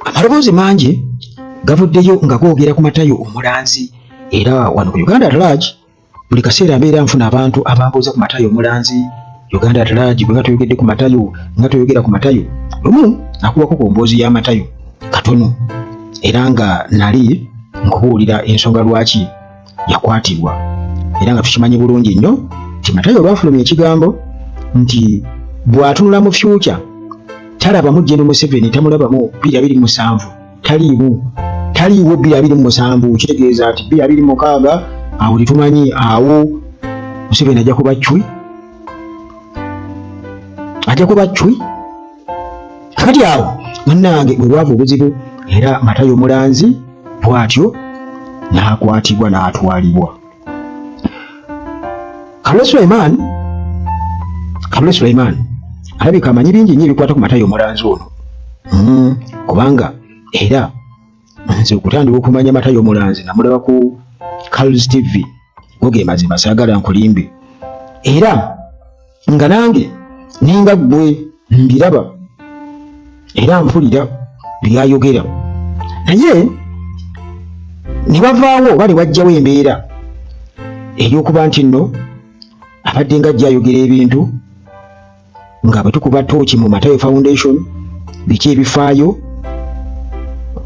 amaloboozi mangi gavuddeyo nga googera ku Matayo omulanzi, era wano ku Uganda at large buli kaseera mbeera nfuna abantu abambuuza ku Matayo omulanzi. Uganda at large bwe nga tuyogedde ku Matayo, nga tuyogera ku Matayo, lumu akubako ku mboozi ya Matayo katono, era nga nali nkubuulira ensonga lwaki yakwatibwa, era nga tukimanyi bulungi nnyo nti Matayo lwafulumya ekigambo nti bw'atunula mu future talabamu Gen. Museveni, tamulabamu 2027, taliiwo 2027, kitegeeza nti 2026 awo tetumanyi awo Museveni ajja kuba cwi. Kakati awo munnange bwe lwava obuzibu, era Matayo omulanzi bw'atyo n'akwatibwa n'atwalibwa. Kabule Sulaiman alabika amanyi bingi nnyo ebikwata ku Matayo omulanzi ono, kubanga era nze okutandika okumanya Matayo omulanzi namulaba ku Carlos TV, goge mazima saagala nkulimbe, era nga nange ninga ggwe mbiraba era mpulira byayogera, naye ne bavaawo oba ne wajjawo embeera ey'okuba nti nno abadde nga ajjayogera ebintu nga bwe tukuba tooki mu Matayo Foundation biki ebifaayo,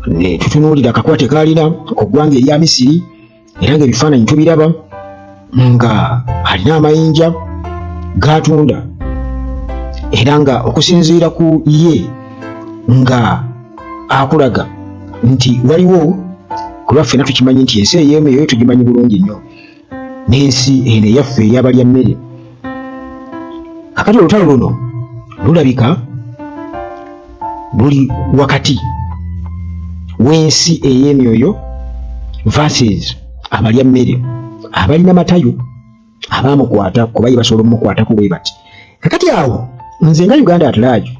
ne tutunuulira akakwate kaalina ku ggwanga erya Misiri, era ng'ebifaananyi tubiraba nga alina amayinja g'atunda, era nga okusinziira ku ye nga akulaga nti waliwo kuba ffenna tukimanyi nti ensi ey'emu eyo tugimanyi bulungi nnyo, n'ensi eno eyaffe ey'abalya mmere. Kakati olutalo luno lulabika luli wakati w'ensi ey'emyoyo versus abalya mmere abalina Matayo abaamukwata kuba ye basobola omukwatako bwe bati. Kakati awo nze nga Uganda at large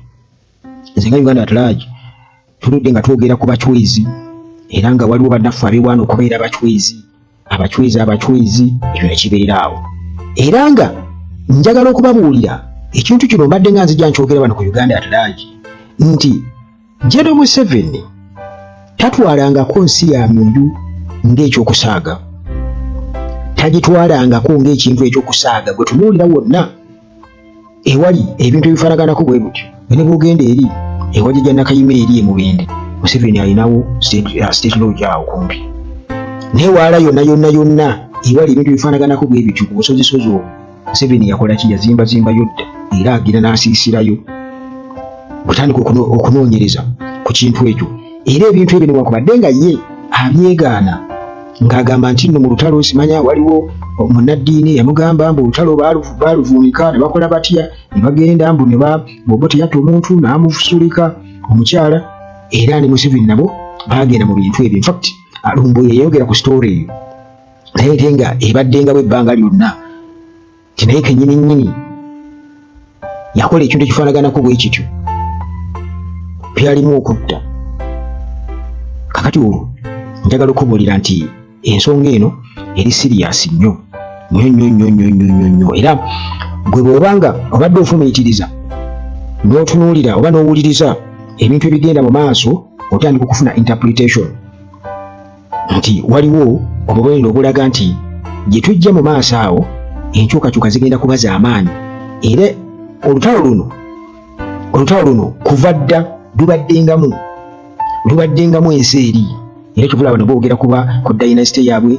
tuludde nga twogera ku bachwezi, era nga waliwo bannaffe abeewaana okubeera abachwezi ebyo nekibeera awo, era nga njagala okubabuulira ekintu kino mbadde nga nzija nkyogera wano ku Uganda at large nti Gen. Museveni tatwalangako nsi ya Myoyo ng'ekyokusaaga, tagitwalangako ng'ekintu ekyokusaaga gwe tunuulira wonna ewali ebintu ebifaanaganako bwe butyo. Ne bw'ogenda eri ewajja Nakayima eri Mubende, Museveni alinawo state lodge awo kumpi, newaala yonna ewali ebintu ebifaanaganako bwe bityo ku busozisozi obwo. Museveni yakola ki? Yazimba yodda, era agira n'asiisirayo butandika okunoonyereza ku kintu ekyo, era ebintu ebyo newankubadde nga ye abyegaana ng'agamba nti nno mu lutalo simanya waliwo munnaddiini yamugamba mbu olutalo baaluvuunika ne bakola batya, ne bagenda mbu bw'oba teyatta omuntu n'amusulika omukyala, era ne Museveni nabo baagenda mu bintu ebyo. In fact Lumbuye yayogera ku story eyo naye ate nga ebadde nga bw'ebbanga lyonna ti naye kennyini yakola ekintu ekifaanaganako bwe kityo, byalimu okutta. Kakati olwo njagala okubuulira nti ensonga eno eri serious nnyo, era gwe bw'obanga obadde ofumiitiriza n'otunuulira oba n'owuliriza ebintu ebigenda mu maaso, otandika okufuna interpretation nti waliwo obubonero obulaga nti gye tujja mu maaso awo enkyukakyuka zigenda kuba za maanyi, era olutalo luno kuva dda lubaddengamu ensi eri, era kyovulaba nabo boogera kuba ku dynasty yaabwe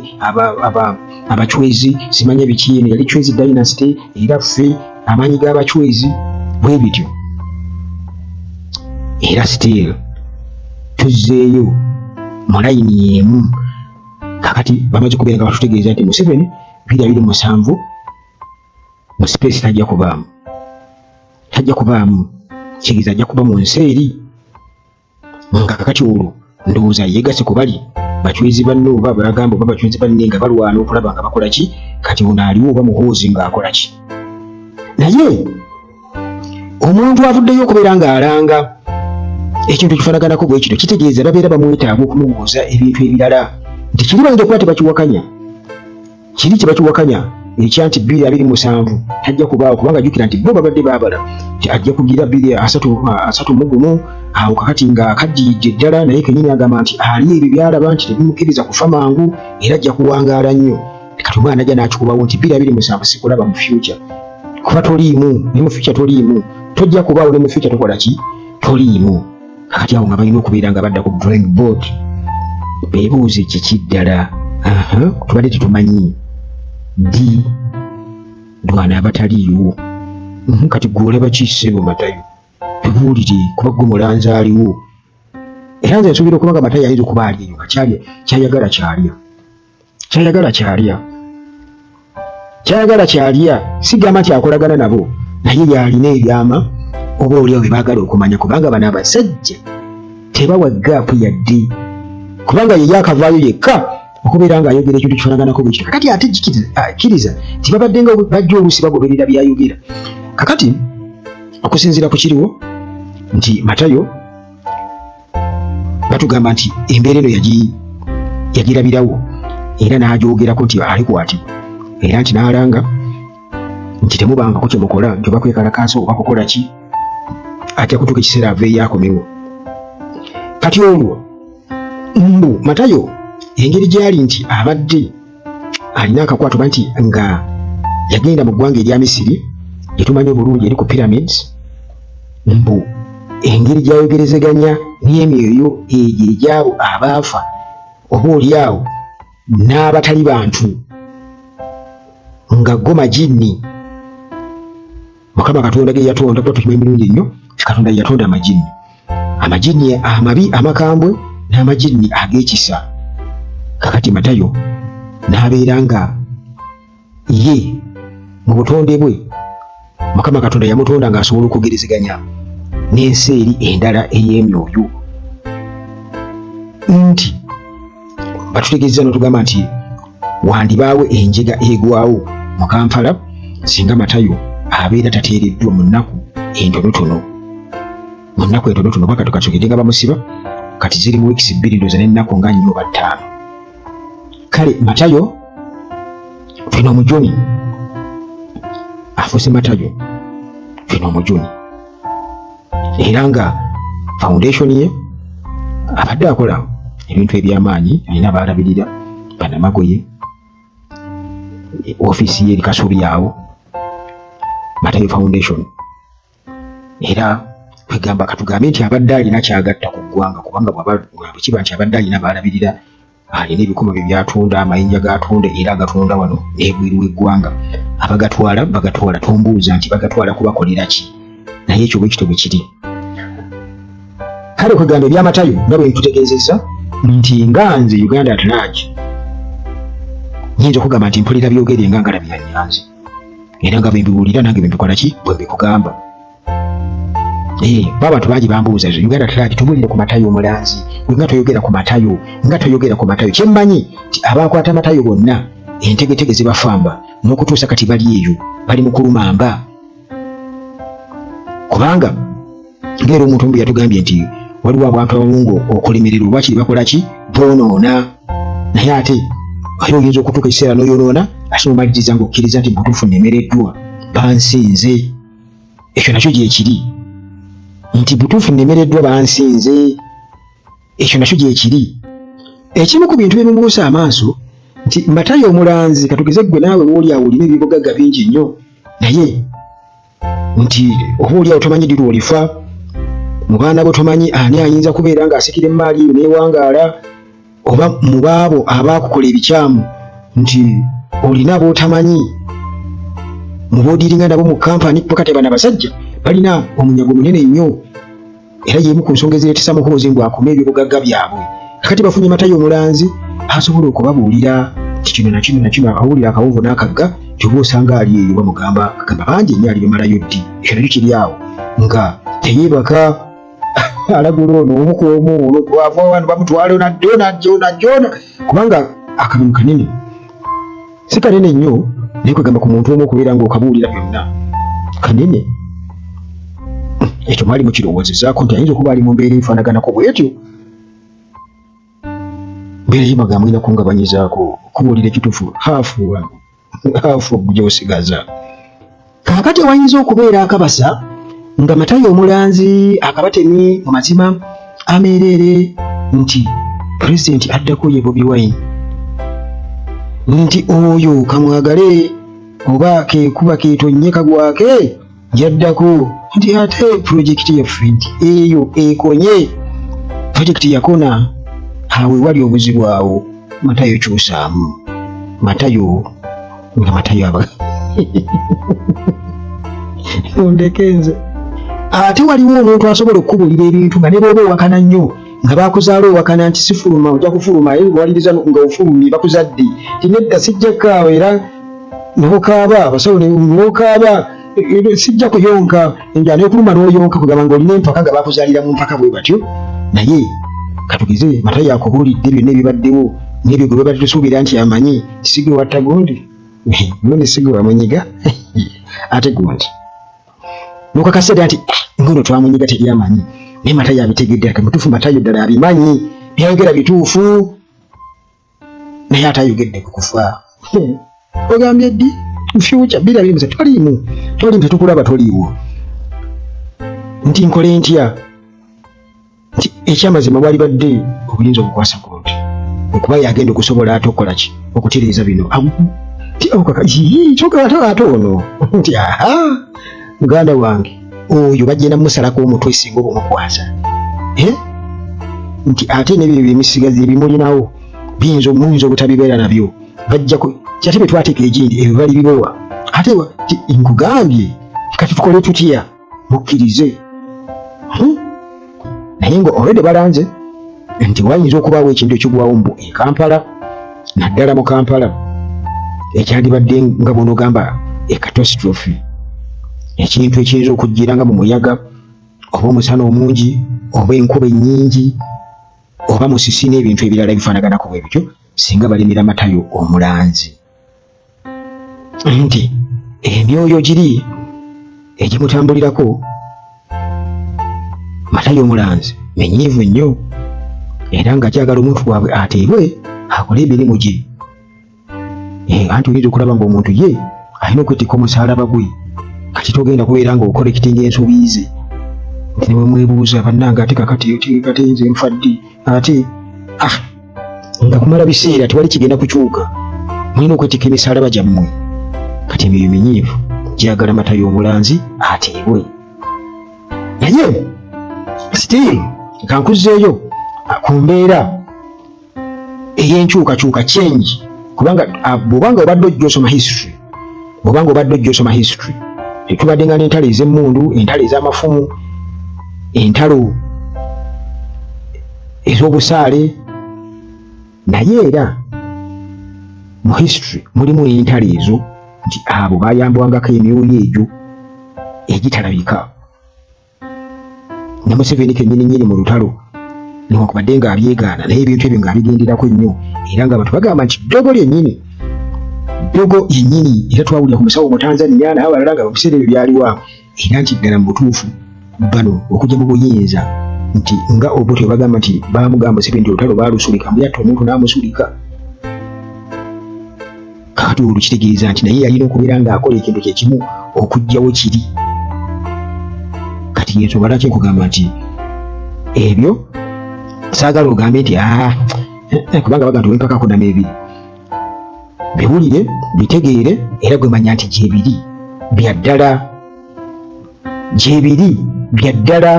abachwezi simanya biki eno yali chwezi dynasty, era ffe amaanyi g'abachwezi bwe bityo, era still tuzzeeyo mu layini emu. Kakati bamaze kubeera nga batutegeeza nti Museveni 2027 mu space tajja kubaamu kigeza, ajja kuba mu nsi eri nga kakati olwo ndowooza yeegase ku bali bachwezi banno oba bagamba oba bachwezi banne nga balwana okulaba nga bakola ki, kati ono aliwo oba muhoozi ng'akola ki. Naye omuntu avuddeyo okubeera ng'alanga ekintu ekifaanaganako bwe kino, kitegeeza babeera bamwetaaga okumubuuza ebintu ebirala nti kiri bayinza okuba tebakiwakanya, kiri kye bakiwakanya ekyanti 227 tajja kubaawo kubanga jjukira nti bo babadde baabala nti ajja kugira 231 awo kakati nga kajjidde ddala naye kenyini agamba nti ali ebyo byalaba nti tebimukkiriza kufa mangu era ajja kuwangaala nnyo kati omwana ajja n'akikubawo nti 227 sikulaba mu future kuba toliimu ne mu future toliimu tojja kubaawo ne mu future tokola ki toliimu kakati awo nga balina okubeera nga badda ku drawing board beebuuze kiki ddala tubadde tetumanyi di lwana abataliiwo kati gwe olaba kiisebo Matayo tubuulire kuba gwe mulanzi aliwo era nze nsuubira okubanga Matayo ayinza okuba ali eyo kyayagala kyalya sigamba nti akolagana nabo naye yalina ebyama oba oliawo bye baagala okumanya kubanga bano abasajja tebawa gaapu yadde kubanga ye yakavaayo yekka okubeera nga ayogera ekintu kifanaganako bwe kityo kakati ate kkiriza nti babadde nga bajja oluusi bagoberera byayogera kakati okusinziira ku kiriwo nti Matayo batugamba nti embeera eno yagirabirawo era n'agyogerako nti alikwatibwa era nti n'alanga nti temubangako kye mukola nti oba kwekalakaasa oba kukola ki ajja kutuuka ekiseera aveeyo akomewo kati olwo mbu Matayo engeri gyali nti abadde alina akakwatibwa nti nga yagenda mu ggwanga erya Misiri lyetumanyi obulungi eri ku pyramids mbu engeri gyayogerezeganya n'emyoyo egyo egyabo abaafa oba oliawo n'abatali bantu nga go majini Mukama Katonda ge yatonda kuba tukimanyi bulungi nnyo Katonda yatonda amajini amabi amakambwe n'amajini ag'ekisa kakati Matayo n'abeera nga ye mu butonde bwe Mukama Katonda yamutonda ng'asobola okwogerezeganya n'ensi eri endala ey'emyoyo nti batutegeeza n'otugamba nti wandibaawe enjega egwawo mu Kampala singa Matayo abeera tateereddwa mu nnaku entonotono bwakati tukasogedde nga bamusiba kati ziri mu wiikisi 2 ndoza n'ennaku nga 4 oba 5 kale Matayo fino omujuni afuuse Matayo fino omujuni era nga foundation ye abadde akola ebintu ebyamaanyi alina abaalabirira Banamagoye ofiisi ye eri Kasubi awo Matayo Foundation era kwegamba katugambe nti abadde alina kyagatta ku ggwanga kubanga bwekiba nti abadde alina abaalabirira alina ebikomo bye byatunda amayinja gatunda era agatunda wano n'ebweru w'eggwanga bagatwala tombuuza nti bagatwala kubakolera ki naye ekyo bwe kityo bwe kiri kale kwegamba ebya Matayo nga bwe ntutegeezezza nti nga nze Uganda at large nyinza okugamba nti mpulira byogere nga ngalabi ya Nyanzi era nga bwe mbibuulira nange bwe mbikola ki bwe mbikugamba abantu bangi bambuuza Uganda at large tubulire ku Matayo omulanzi nga toyogera ku Matayo kyemmanyi nti abakwata Matayo bonna entegetege zibafamba n'okutuusa kati bali eyo bali mu kulumamba kubanga ngera omuntu mbu yatugambye nti waliwo abantu abalungu okulemererwa bakiri bakola ki boonoona naye ate era oyinza okutuuka ekiseera n'oyonoona ate omaliriza ng'okkiriza nti butuufu nemereddwa bansinze ekyo nakyo gyekiri nti butuufu nemereddwa bansinze ekyo nakyo gyekiri ekimu ku bintu byebimubuusa amaaso nti Matayo omulanzi katugeze gwe naawe wooli awo olina ebibugagga bingi nnyo naye nti oba oli awo tomanyi ddi lw'olifa mu baana bo tomanyi ani ayinza kubeera ng'asikira emmaali eyo neewangaala oba mu baabo abaakukola ebikyamu nti olina b'otamanyi mu boodiringa nabo mu kampani pakati bano abasajja balina omunyago munene nnyo era y'emu ku nsonga ezireetesa muhoozi ngu akome ebibugagga byabwe kakati bafunye Matayo omulanzi asobola okubabuulira kino na kino awulira akawuvu n'akagga kyoba osanga ali eyo bamugamba bangi nnyo ali bimalayo ddi ekyo nakyo kiri awo nga teyeebaka alagula ono omu ku omu ono gwava wano bamutwale najona kubanga akalimu kanene si kanene nnyo naye kwegamba ku muntu omu okubeera ng'okabuulira byonna kanene ekyo mwali mukirowoozezaako nti ayinza okuba ali mu mbeera efaanaganako bwetyo mbeera y'emagambo erina kungabanyizaako okubuulira ekituufu haafu afu gyosigaza. Kakati wayinza okubeera akabasa nga Matayo Omulanzi akabatemi mu mazima ameerere nti President addako ye Bobi Wine, nti oyo kamwagale oba kekuba keetonnyeka gwake yaddako, nti ate projekiti yaffe nti eyo ekonye, projekiti yakona. Awe wali obuzibu awo, Matayo kyusaamu. Matayo nga Matayo aba ondekenze. Ate waliwo omuntu asobola okukubulira ebintu nga ne bw'oba owakana nnyo nga bakuzaala owakana nti sifuluma ojja kufuluma aye ng'owaliriza nga ofulumye bakuzadde ti nedda sijja kaawa era n'okaaba abasawo n'okaaba sijja kuyonka enjala n'okuluma n'oyonka kugamba ng'olina empaka nga bakuzaalira mu mpaka bwe batyo. Naye katugeze Matayo akubuulidde byonna ebibaddewo n'ebyo gwe babadde tusuubira nti amanyi Sigwe watta gundi gundi Sigwe wamunyiga ate gundi nokakaseda nti ngono twamunyiga teryamanyi naye Matayo abitegedde ati mutuufu Matayo ddala abimanyi byayogera bituufu naye atayogedde ku kufa. Ogambye ddi future bila bimuze toliimu tetukulaba toliiwo nti nkole ntya nti ekyamazima bwali badde obuyinza obukwasa gundi okuba yagenda okusobola ate okukola ki okutereeza bino ate ono nti aha muganda wange oyo bagenda musalako omutwe singa obumukwasa nti ate nebyo byemisigazi ebimulinawo muyinza obutabibeera nabyo bajjako kyate bwe twateeka egindi ebyo bali bibowa ate nkugambye kati tukole tutya mukkirize naye nga olwedde balanze nti wayinza okubaawo ekintu ekigwawo mbu e Kampala naddala mu Kampala ekyandibadde nga bw'onogamba ekatostrophe, ekintu ekiyinza okujjira nga mu muyaga oba omusana omungi oba enkuba ennyingi oba musisi n'ebintu ebirala ebifaanaganako bwe bityo singa balimira Matayo Omulanzi nti emyoyo giri egimutambulirako. Matayo Omulanzi menyiivu nnyo era nga kyagala omuntu waabwe ateebwe akole emirimu gye. Anti oyinza okulaba ng'omuntu ye alina okwetikka omusaalaba gwe kati togenda kubeera ng'okolekitinga ensobi ze nti newe mwebuuza bannange ate kakati nze nfadde ate nga kumala biseera tewali kigenda kukyuka mulina okwetikka emisaalaba gyammwe. Kati emyoyo minyiivu gyagala Matayo Omulanzi ateebwe. Naye still kankuzzeeyo ku mbeera ey'enkyukakyuka change, kubanga bw'obanga obadde ojja osoma history tetubadde nga n'entalo ez'emmundu, entalo ez'amafumu, entalo ez'obusaale, naye era mu history mulimu entalo ezo nti abo bayambwangako emyoyo egyo egitalabika. Ne Museveni kennyini mu lutalo newankubadde ng'abyegaana naye ebintu ebyo ng'abigenderako ennyo era ng'abantu bagamba nti ddogo yennyini era twawulira ku musawo mu Tanzania naye abalala nga mu biseera ebyo byaliwaawo era nti ddala mu butuufu bano okujja mu buyinza nti nga Obote bagamba nti baamugamba Museveni nti olutalo baalusulika mbuyatta omuntu n'amusulika. Kakati olwo kitegeeza nti naye yalina okubeera ng'akola ekintu kyekimu okuggyawo kiri. Kati ensonga lwaki nkugamba nti ebyo saagala ogambe nti kubanga baga nti wenkaka kunamu ebiri biwulire bitegeere era gwe manya nti gyebiri bya ddala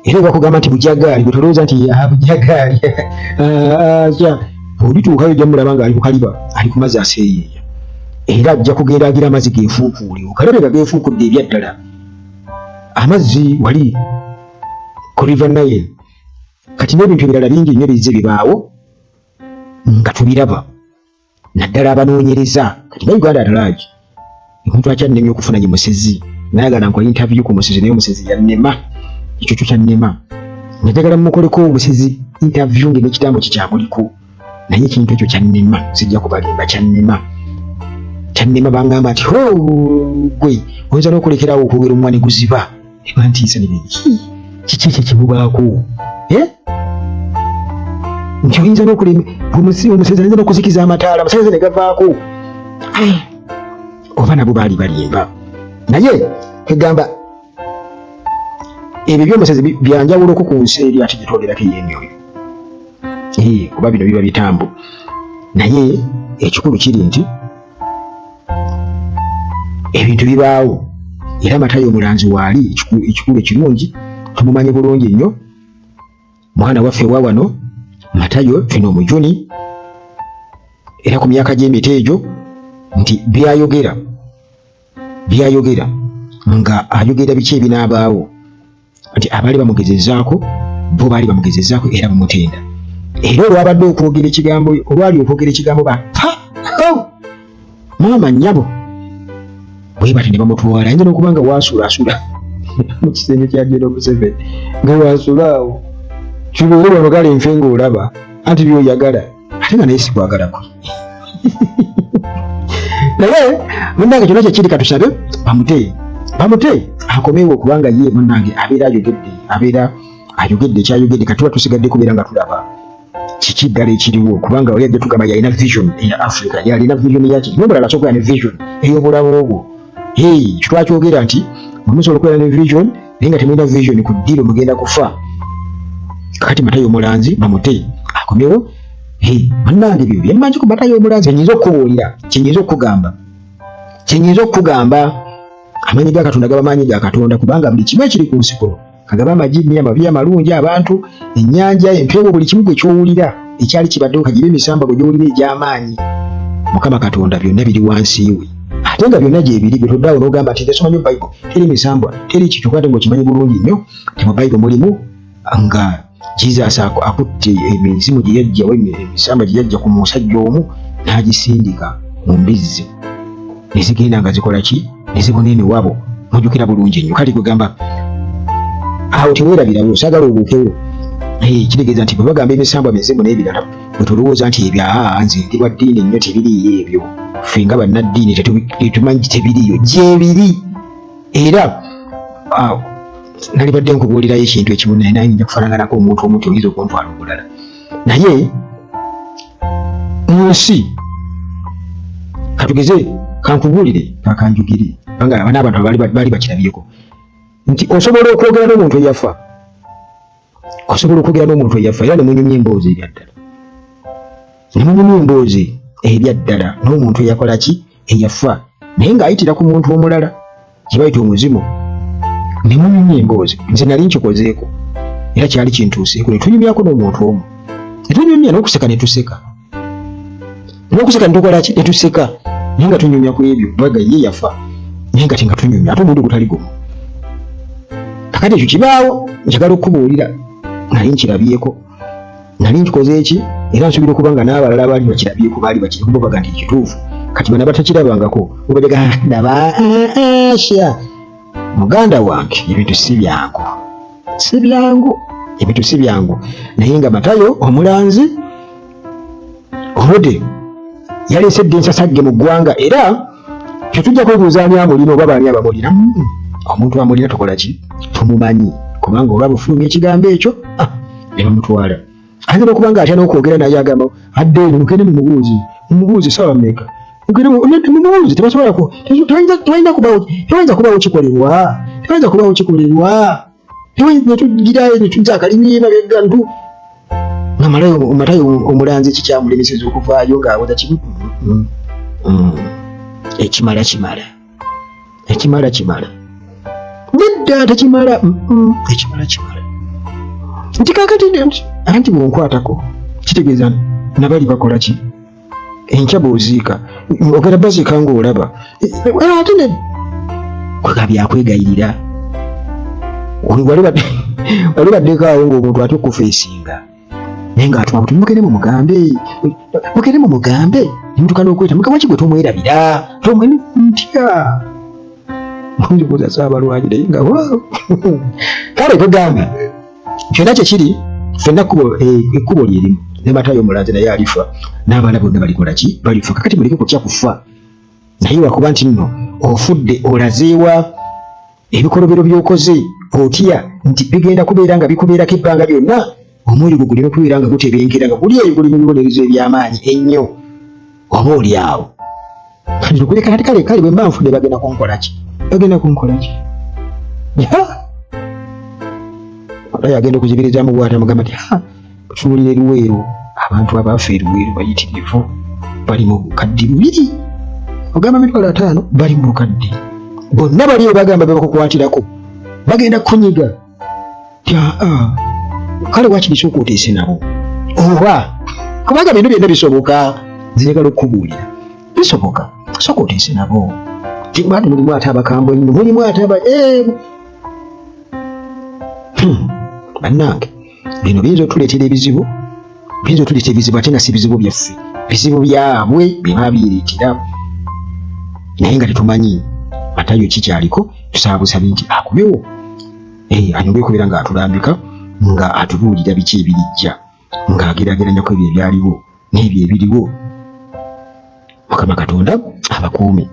era bakugamba nti bujagaali gwe tolowooza nti bujagaali olituukayo ojja mulaba nga ali ku kaliba ali ku mazzi aseeyeeya era ajja kugenda agira amazzi geefuukuule okalabe nga geefuukudde ebya ddala. Amazzi wali ku River Nile kati n'ebintu ebirala bingi nnyo bizze bibaawo nga tubiraba naddala abanoonyereza kati ba Uganda atalaagi omuntu akyannemye okufuna gye musezi nayagala nkola interview ku musezi naye omusezi yannema ekyo kyo kyannema njagala mmukoleko omusezi interview ng'ekitambo kikyamuliko naye ekintu ekyo kyannema sijja kubalimba kyannema bangamba nti gwe oyinza n'okulekerawo okwogera omwana ne guziba ne bantiisa ne biki kiki ekyo kimubaako nti oyinza n'okulema omusezi ayinza n'okuzikiza amataala amasanyalaze ne gavaako oba nabo baali balimba naye egamba ebyo by'omusezi byanjawuloko ku nsi eri ate gyetwogerako ey'emyoyo kuba bino biba bitambo naye ekikulu kiri nti ebintu bibaawo era Matayo Omulanzi waali ekikulu ekirungi tumumanyi bulungi nnyo mwana waffe wa wano Matayo fino omujuni era ku myaka gy'emito egyo nti byayogera nga ayogera biki ebinaabaawo nti abaali bamugezezzaako bo baali bamugezezzaako era bamutenda era olwabadde okwogera ekigambo olwali okwogera ekigambo maama nnyabo bwe bati ne bamutwala ayinza n'okuba nga waasulaasula mu kisenge kya General Museveni nga waasulaawo kibeere wano kale nfe ng'olaba anti by'oyagala ate nga naye sikwagalako naye munnange kyonna kyekiri katusabe bamute akomewo okubanga ye munnange abeera ayogedde kyayogedde katuba tusigadde kubeera nga tulaba kiki ddala ekiriwo kubanga oli ajja tugamba yalina vision eya Africa yalina vision yaki nomulala asobola ne vision ey'obulamu obwo kitwakyogera nti musobola okubeera ne vision naye nga temulina vision ku ddiro mugenda kufa kakati Matayo Omulanzi bamute akomewo munnange ebyo byemmanyi ku Matayo Omulanzi kyenyinza okukugamba amanyi ga Katonda gaba maanyi ga Katonda kubanga buli kimu ekiri ku nsi kuno kagaba amagini amabi amalungi abantu ennyanja empewo buli kimu gwe kyowulira ekyali kibaddewo kagiba emisambago gyowulira egy'amaanyi Mukama Katonda byonna biri wansi we ate nga byonna gyebiri bye toddaawo n'ogamba nti nsomanyi mu Bayibuli teri misambwa teri kikyuka ate ng'okimanyi bulungi nnyo nti mu Bayibuli mulimu nga Jesus akutte emizimu gye yajjawo emisamba gye yajja ku musajja omu n'agisindika mu mbizzi ne zigenda nga zikola ki ne zibona emiwabo mujjukira bulungi nnyo kale kugamba awo teweerabirawo saagala obuukewo kitegeeza nti bwe bagamba emisambwa mizimu n'ebirala bwe tulowooza nti ebyo nze ndi wa ddiini nnyo tebiriiyo ebyo ffe nga bannaddiini tetumanyi tebiriiyo gyebiri era nalibadde nkubuulirayo ekintu ekimu naye nayinza kufaananako omuntu omuti oyinza okuntwala obulala naye mu nsi katugeze kankubuulire kakanjugire kubanga aba n'abantu baali bakirabyeko nti osobola okwogera n'omuntu eyafa era nemunyumya emboozi ebyaddala n'omuntu eyakola ki eyafa naye ng'ayitira ku muntu omulala kibayita omuzimu nemunyumya emboozi nze nali nkikozeeko era kyali kintuuseeko netunyumyako n'omuntu omu netunyumya n'okuseka netuseka netukola ki netuseka naye nga tunyumya ku ebyo baga ye yafa naye nga tinga tunyumya ate omuntu gutali gumu kakati ekyo kibaawo njagala okubuulira nali nkirabyeko nali nkikoze eki era nsuubira okuba nga n'abalala baali bakirabyeko baali bakirabo baga nti kituufu kati bana batakirabangako obabega ndaba muganda wange ebintu si byangu naye nga Matayo Omulanzi obudde yaleesedde ensasagge mu ggwanga era tetujja kwebuuzaani amulina oba baani abamulina omuntu amulina tukola ki tumumanyi kubanga olwaba ofulumya ekigambo ekyo ne bamutwala ayinza okubanga atya n'okwogera naye agamba adde eno mugende mumubuuzi sawa mmeka mumubuuzi tebasobolako tewayinza kubawo kikolebwa netugira netujja akalimi mabega ntu nga Matayo Omulanzi kikyamulemeseza okuvaayo ng'awoza kimu ekimala nedda tekimala ekimala nti kakati anti bwonkwatako kitegeeza nabali bakola ki enkya bw'oziika ogera baziika ng'olaba ate ne kwega byakwegayirira wali baddeko awo ng'omuntu ate okufeesinga naye ng'atuma buti mugende mumugambe nemutukana okweta mukama kigwe tomwerabira ntya munzibuuza Saabalwanyi naye nga kale tugamba kyonna kyekiri ffenna ekkubo lyerimu ne Matayo Omulanzi naye alifa n'abaana bonna balikola ki balifa kakati muleke kutya kufa naye wakuba nti nno ofudde olazeewa ebikolobero by'okoze otya nti bigenda kubeera nga bikubeerako ebbanga lyonna omwoyo gwo gulina okubeera nga gutebenkera nga guli eyo guli mu bibonerezo eby'amaanyi ennyo oba oli awo kati kuleka kati kale bwe mbanfudde bagenda kunkola ki? Oyo agenda okuzibiriza mu bwata mugamba nti tunuulira Luweero, abantu abaafa Luweero bayitirivu bali mu bukadde 2 ogamba emitwalo 5 bali mu bukadde bonna baliyo bagamba bebakukwatirako bagenda kunyiga ti kale wakiri sooka oteese nabo oba kubanga bintu byonna bisoboka nziragala okubuulira bisoboka sooka oteese nabo tibantu mulimu ate abakambwe nnyo mulimu ate bannange bino biyinza otuleetera ebizibu ate nga si bizibu byaffe bizibu byabwe bye babireetera naye nga tetumanyi Matayo kikyaliko tusaabusabe nti akubewo anyuge kubeera nga atulambika nga atubuulira biki ebirijja ng'ageraageranyako ebyo ebyaliwo n'ebyo ebiriwo. Mukama Katonda abakuume.